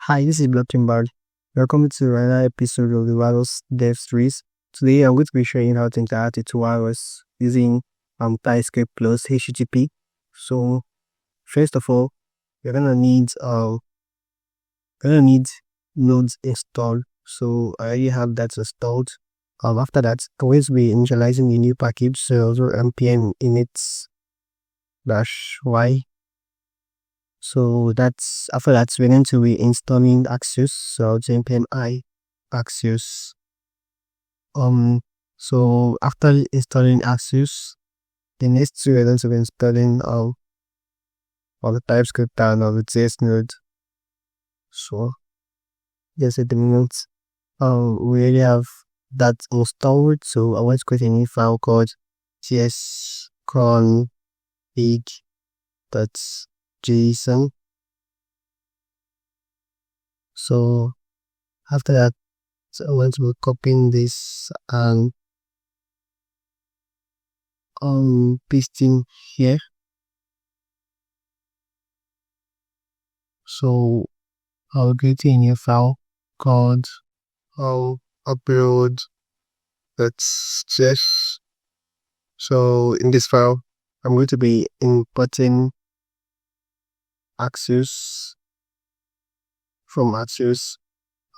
Hi, this is Blockchain Bard. Welcome to another episode of the Walrus Dev Series. Today, I'm going to be showing how to interact with Walrus using TypeScript plus HTTP. So, first of all, you're gonna need nodes installed. So I already have that installed. After that, I'm going to be initializing a new package. So also npm init -y. So that's after that we're going to be installing Axios. So I'll say npm I Axios. So after installing Axios, the next two we're going to be installing all the TypeScript and all the JS node. So just at the moment, we already have that installed. So I want to create a new file called jsconfig.json. So after that, I want to be copying this and pasting here. So I'll create a new file called upload.js. So in this file, I'm going to be importing Axios. From Axios,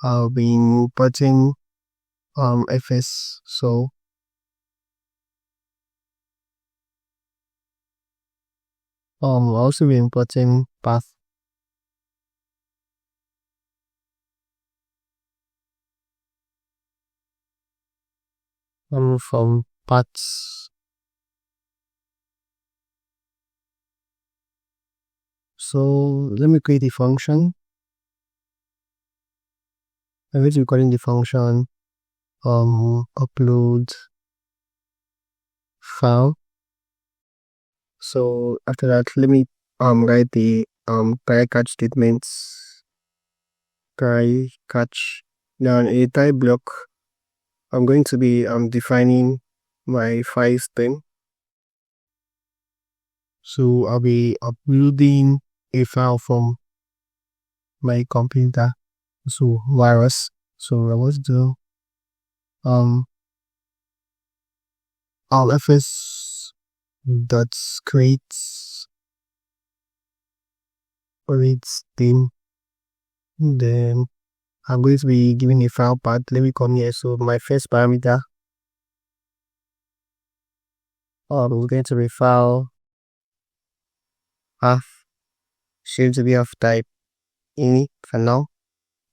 I'll be importing fs. So I'll also be importing path. From paths. So let me create a function. I'm going to be calling the function upload file. So after that, let me write the try catch statements. Try catch. Now in a try block, I'm going to be defining my file string. So I'll be uploading a file from my computer. So Walrus. So I want to do fs dot create theme. Then I'm going to be giving a file path. Let me come here. So my first parameter we're going to be file path should be of type init for now.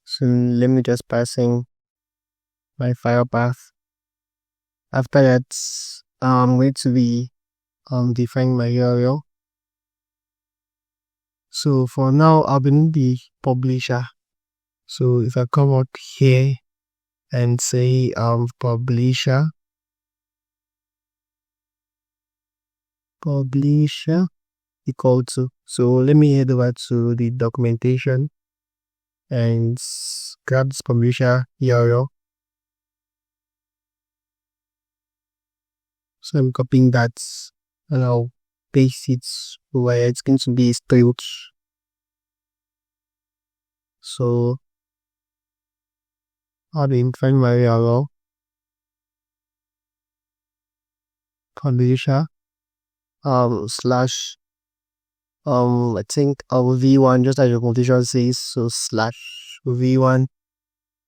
So let me just pass in my file path. After that, I'm going to be defining my URL. So for now, I'll be in the publisher. So if I come out here and say publisher equal to, so let me head over to the documentation and grab this publisher URL. So I'm copying that and I'll paste it where it's going to be string. So I'll be find my URL publisher slash I think v1 just as your condition says, so slash v1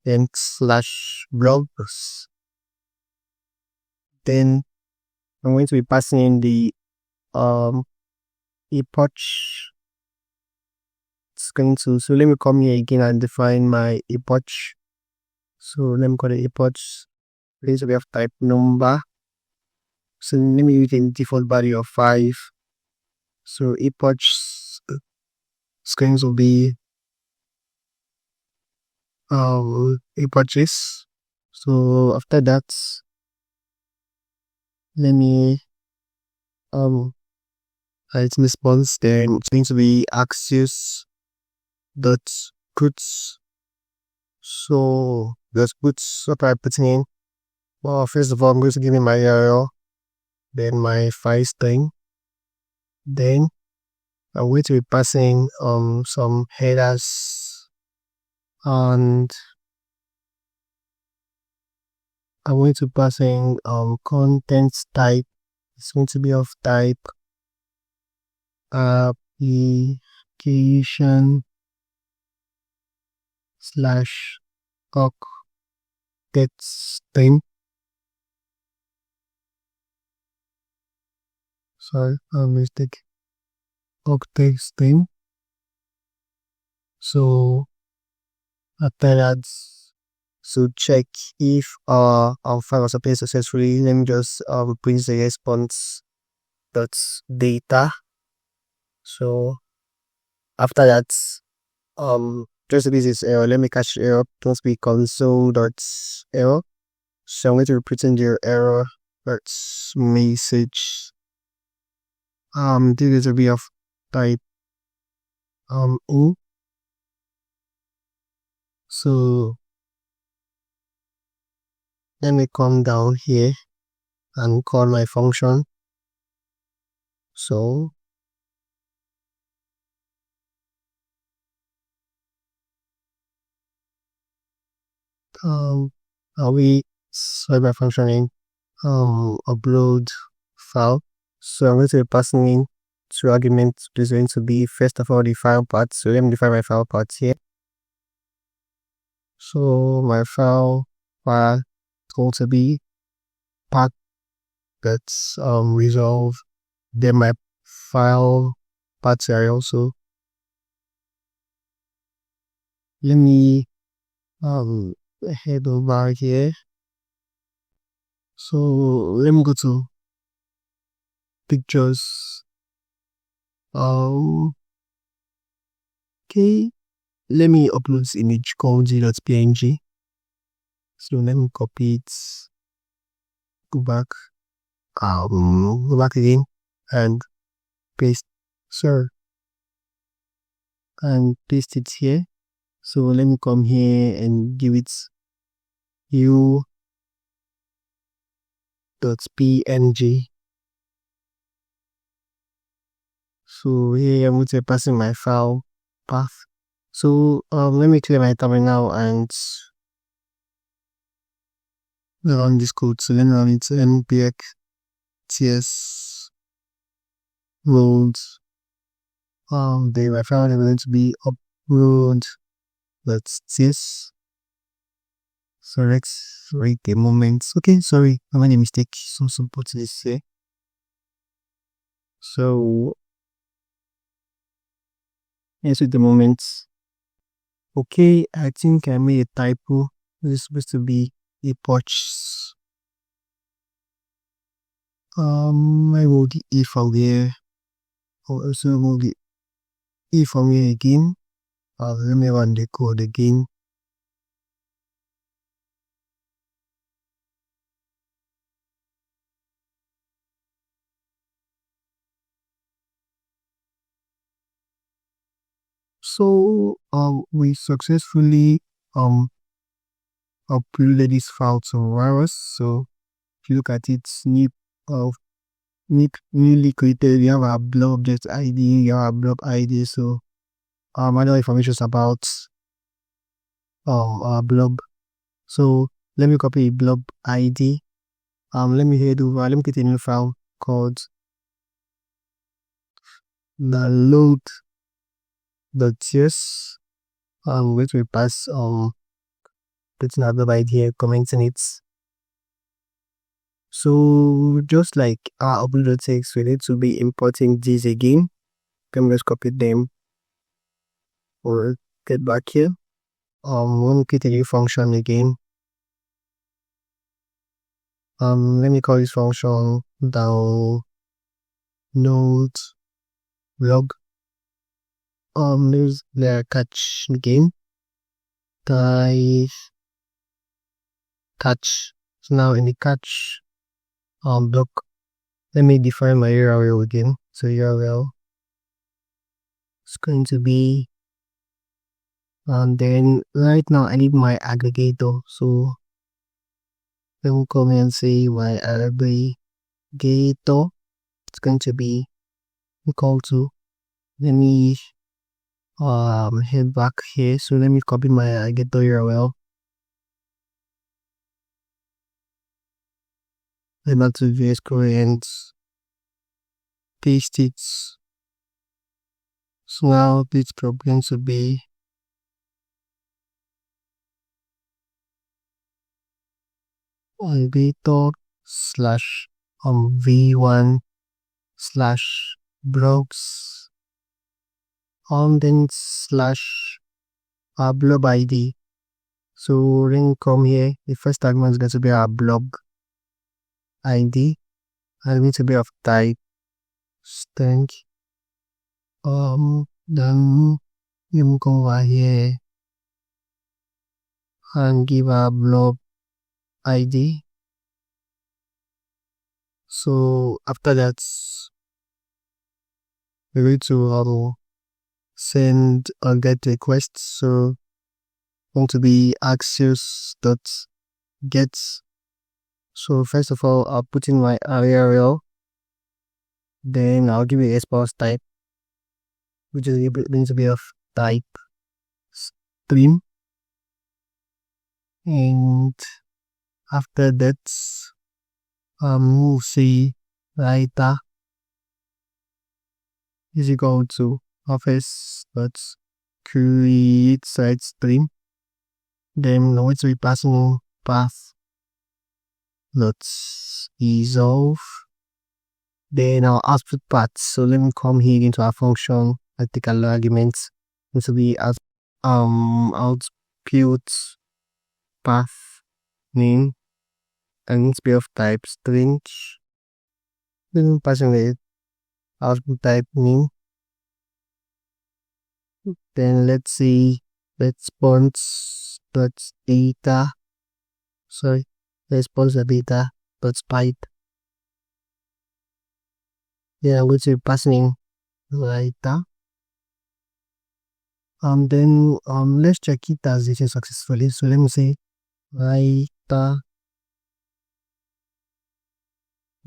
then slash blogs. Then I'm going to be passing in the epoch. It's going to, so let me come here again and define my epoch. So let me call it epoch. Please we have type number. So let me use the default value of 5. So epoch screens will be epoches. So after that, let me its response, then it's going to be Axios dot puts. So just puts what I put in. Well, first of all, I'm going to give me my URL, then my file string. Then I'm going to be passing some headers and I'm going to pass in content type. It's going to be of type application slash octet string. Sorry, a mistake. Octet string. So after that, so check if our file was applied successfully. Let me just print the response data. So after that, just this is error. Let me catch the error. Don't be console.error. So I'm going to represent your error. That's message. This is a bit of type in. So let me come down here and call my function. So sorry by functioning upload file. So I'm going to be passing in two arguments. This is going to be first of all the file path. So let me define my file path here. So my file is going to be path that's resolve. Then my file paths are also. Let me head over here. So let me go to pictures. Okay. Let me upload this image called g.png. So let me copy it. Go back again and paste, and paste it here. So let me come here and give it u.png. So here I'm going to pass in my file path. So let me clear my terminal and run this code. So let me run it npx ts load. Then my file is going to be upload. That's this. So let's wait a moment. Okay, sorry, I made a mistake. So put this here. So yes, with the moment. Okay, I think I made a typo. This is supposed to be a pouch. I will the E from here. I'll also move the E from here again. Let me run the code again. So we successfully uploaded this file to Walrus. So if you look at it, newly created, we have a blob object ID, we have a blob ID. So other information about our blob. So let me copy a blob ID. Let me head over. Let me create a new file called the load.ts. Which we pass putting our blob ID here, commenting it. So just like our upload text, we need to be importing these again. Let me just copy them or get back here. We'll create a new function again. Let me call this function download log. There's the catch again. Catch. So now in the catch block, let me define my URL again. So URL is going to be, and then right now I need my aggregator. So let me come here and say my aggregator. It's going to be equal to, let me head back here. So let me copy my get URL. Head back to VS Code and paste it. So now it's going to be elevator slash v1 slash blogs then slash blog ID. So then come here, the first argument is going to be our blog ID and going to be of type string. Then you go over here and give our blog ID. So after that, we're going to send a get request. So going to be axios.get. So first of all, I'll put in my URL. Then I'll give it a response type, which is going to be of type stream. And after that, we'll see writer is equal to office.create site stream. Then going to be passing path resolve. Then our output path. So let me come here into our function and take a argument. This will be as output path name and it's be of type string. Then passing the output type name. Then let's see response data. Response data pipe. Then I'm going to be passing writer. Then let's check it as it is successfully. So let me say writer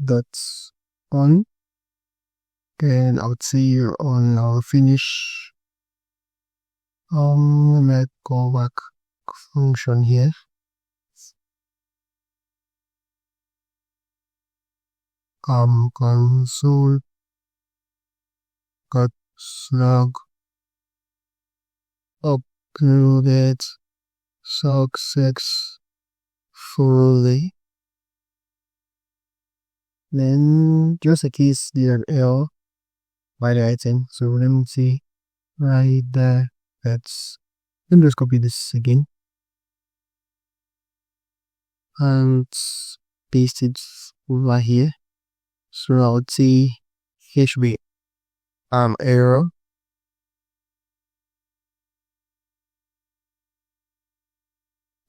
dot on. Then I would say you're on our finish. Let's go back function here. Console got slug uploaded successfully. Then just a case DLL by the item. So let me see right there. Let me just copy this again and paste it over here. So I would see here should be error.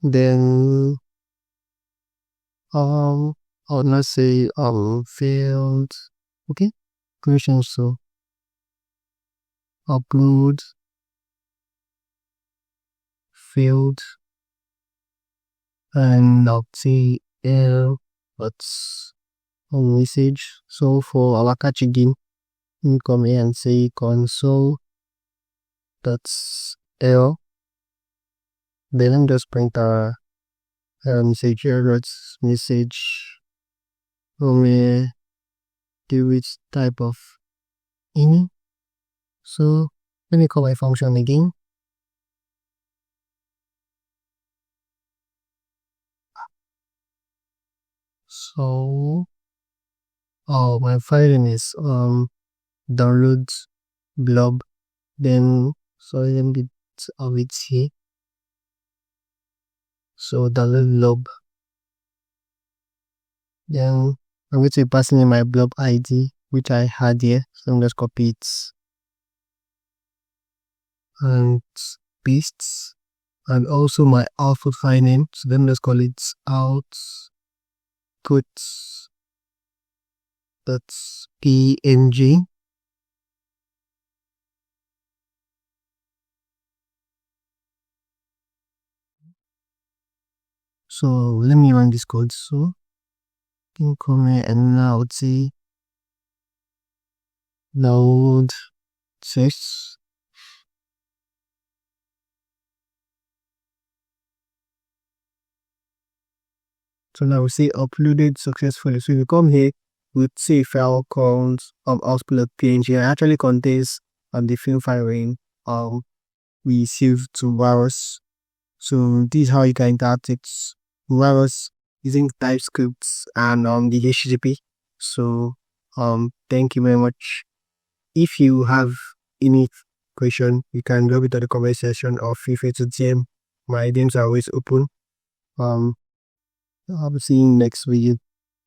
Then I would not say failed. Okay, question. So upload failed and I'll say error but message. So for our catch again, you come here and say console error. Then I'm just print a message error message from a do which type of in. So let me call my function again. So my file name is download blob. Then let me bit of it here. So download blob. Then I'm going to be passing in my blob ID which I had here. So I'm just copy it and paste, and also my output file name. So then let's call it output.png. So let me run this code. So you can come here and now I would say load text. So now we say uploaded successfully. So if you come here, we'll see a file called output.png. It actually contains the film file in we saved to Walrus. So this is how you can interact with Walrus using TypeScript and the HTTP. So thank you very much. If you have any question, you can drop it to the comment section or feel free to DM. My DMs are always open. I'll be seeing you next video.